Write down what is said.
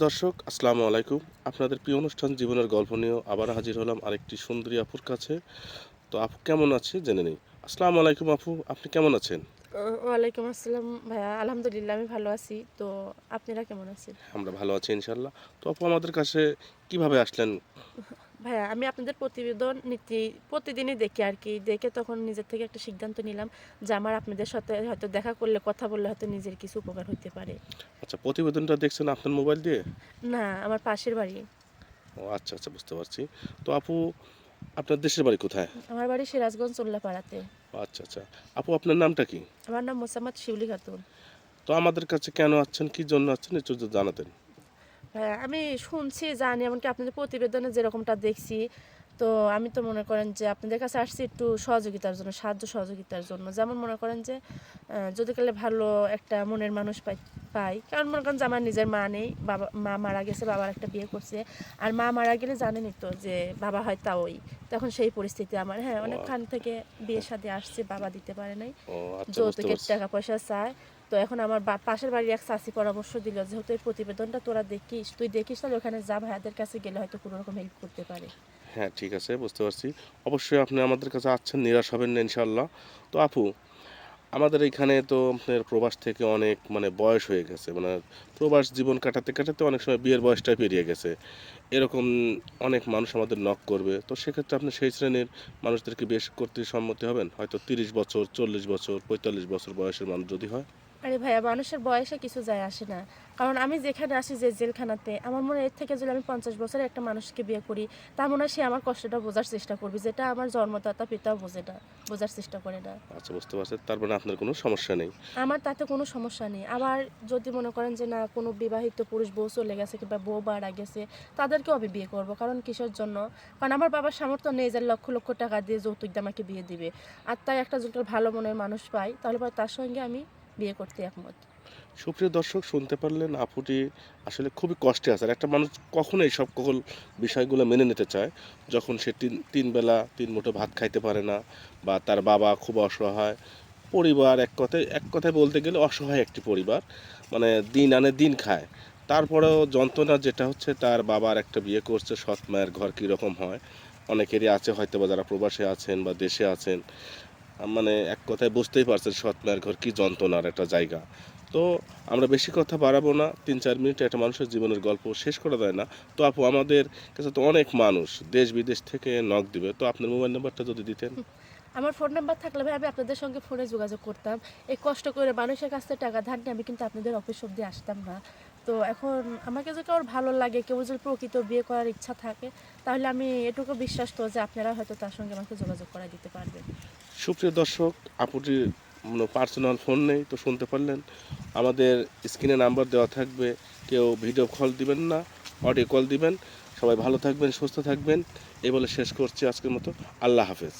দর্শক আসসালামু আলাইকুম। আপনাদের প্রিয় অনুষ্ঠান জীবনের গল্প নিয়েও আবার হাজির হলাম আরেকটি সুন্দরী আপুর কাছে। তো আপু কেমন আছে জেনে নেই। আসসালামু আলাইকুম আপু, আপনি কেমন আছেন? ওয়ালাইকুম আসসালাম ভাইয়া। আলহামদুলিল্লাহ আমি ভালো আছি। তো আপনারা কেমন আছেন? আমরা ভালো আছি ইনশাআল্লাহ। তো আপু আমাদের কাছে কিভাবে আসলেন? ভাইয়া আমি আপনাদের প্রতিবেদন প্রতিদিনই দেখি আরকি। দেখে তখন নিজের থেকে একটা সিদ্ধান্ত নিলাম যে আমার আপনাদের সাথে হয়তো দেখা করলে, কথা বললে হয়তো নিজের কিছু উপকার হইতে পারে। আচ্ছা, প্রতিবেদনটা দেখছেন আপনার মোবাইল দিয়ে? না, আমার পাশের বাড়ি। ও আচ্ছা, আচ্ছা, বুঝতে পারছি। তো আপু আপনার দেশের বাড়ি কোথায়? আমার বাড়ি সিরাজগঞ্জ উল্লাপাড়াতে। ও আচ্ছা, আচ্ছা। আপু আপনার নামটা কি? আমার নাম মোসাম্মদ শিউলি খাতুন। তো আমাদের কাছে কেন আসছেন, কি জন্য আসছেন একটু যদি জানাতেন। হ্যাঁ, আমি শুনছি, জানি, এমনকি আপনাদের প্রতিবেদনে যেরকমটা দেখছি, তো আমি তো মনে করেন যে আপনাদের কাছে আসছি একটু সহযোগিতার জন্য, সাহায্য সহযোগিতার জন্য। যেমন মনে করেন যে যদি কালে ভালো একটা মনের মানুষ পাই, কারণ মনে করেন যে আমার নিজের মা নেই, মা মারা গেছে, বাবার একটা বিয়ে করছে। আর মা মারা গেলে জানেনই তো যে বাবা হয় তাওই, তখন সেই পরিস্থিতি আমার। হ্যাঁ, ও অনেকখান থেকে বিয়ে শাদী আসছে, বাবা দিতে পারে নাই, ও আচ্ছা, বুঝতে যৌতুকের পারছি। টাকা পয়সা চায়। তো এখন আমার পাশের বাড়ির এক চাচি পরামর্শ দিল, যেহেতু এই প্রতিবেদনটা তুই দেখিস, তাহলে ওখানে যা, ভাইয়াদের কাছে গেলে হয়তো কোনো রকম হেল্প করতে পারে। হ্যাঁ, ঠিক আছে, বুঝতে পারছি। অবশ্যই আপনি আমাদের কাছে আসছেন, নিরাশ হবেন না ইনশাআল্লাহ। তো আপু আমাদের এইখানে তো আপনার প্রবাস থেকে অনেক মানে বয়স হয়ে গেছে। মানে প্রবাস জীবন কাটাতে, কাটাতে অনেক সময় বিয়ের বয়সটাই পেরিয়ে গেছে। এরকম অনেক মানুষ আমাদের নক করবে। তো সেক্ষেত্রে আপনি সেই শ্রেণীর মানুষদেরকে বিয়ে করতে সম্মতি হবেন? হয়তো ৩০ বছর, ৪০ বছর, ৪৫ বছর বয়সের মানুষ যদি হয়? আরে ভাইয়া, মানুষের বয়সে কিছু যায় আসে না। কারণ আমি যেখানে আসি, যে জেলখানাতে, আমার মনে হয় এর থেকে যদি আমি 50 বছরের একটা মানুষকে বিয়ে করি, তার মনে হয় সে আমার কষ্টটা বোঝার চেষ্টা করবে, যেটা আমার জন্মদাতা পিতাও বোঝে না, বোঝার চেষ্টা করে না। আচ্ছা, বুঝতে পারছি। তার মানে আপনার কোনো সমস্যা নেই। আমার তাতে কোনো সমস্যা নেই। আবার যদি মনে করেন যে না, কোনো বিবাহিত পুরুষ বউ চলে গেছে কিংবা বউ মারা গেছে, তাদেরকেও আমি বিয়ে করব। কারণ কিসের জন্য? কারণ আমার বাবার সামর্থ্য নেই যে লক্ষ লক্ষ টাকা দিয়ে যৌতুক দিয়ে আমাকে বিয়ে দিবে। আর তাই একটা যদি ভালো মনের মানুষ পাই, তাহলে পরে তার সঙ্গে আমি বিয়ে করতে একমত। সুপ্রিয় দর্শক, শুনতে পারলেন আপুটি আসলে খুবই কষ্টে আছে। আর একটা মানুষ কখনো এই সকল বিষয়গুলো মেনে নিতে চায় যখন সে তিন বেলা ৩ মুঠো ভাত খাইতে পারে না, বা তার বাবা খুব অসহায়। পরিবার এক কথায় বলতে গেলে অসহায় একটি পরিবার। মানে দিন আনে দিন খায়। তারপরেও যন্ত্রণা যেটা হচ্ছে, তার বাবার একটা বিয়ে করছে, সৎ মায়ের ঘর কীরকম হয় অনেকেরই আছে হয়তোবা, যারা প্রবাসে আছেন বা দেশে আছেন। মানে এক কথায় বুঝতেই পারছেন সৎ মায়ের ঘর কী যন্ত্রণার একটা জায়গা। তো আমরা বেশি কথা বাড়াবো না, ৩-৪ মিনিটে একটা মানুষের জীবনের গল্প শেষ করা যায় না। তো আপু আমাদের কাছে তো অনেক মানুষ দেশ বিদেশ থেকে নক দিবে, তো আপনার মোবাইল নাম্বারটা যদি দিতেন। আমার ফোন নাম্বার থাকলে ভাই আমি আপনাদের সঙ্গে ফোনে যোগাযোগ করতাম। এই কষ্ট করে মানুষের কাছ থেকে টাকা ধার নিয়ে আমি কিন্তু আপনাদের অফিস অব্দি আসতাম না। তো এখন আমাকে যদি কারোর ভালো লাগে, কেউ যদি প্রকৃত বিয়ে করার ইচ্ছা থাকে, তাহলে আমি এটুকু বিশ্বাস তো যে আপনারা হয়তো তার সঙ্গে আমাকে যোগাযোগ করায় দিতে পারবেন। সুপ্রিয় দর্শক, আপুটির পার্সোনাল ফোন নেই, তো শুনতে পারলেন। আমাদের স্ক্রিনে নাম্বার দেওয়া থাকবে। কেউ ভিডিও কল দিবেন না, অডিও কল দিবেন। সবাই ভালো থাকবেন, সুস্থ থাকবেন। এই বলে শেষ করছি আজকের মতো। আল্লাহ হাফেজ।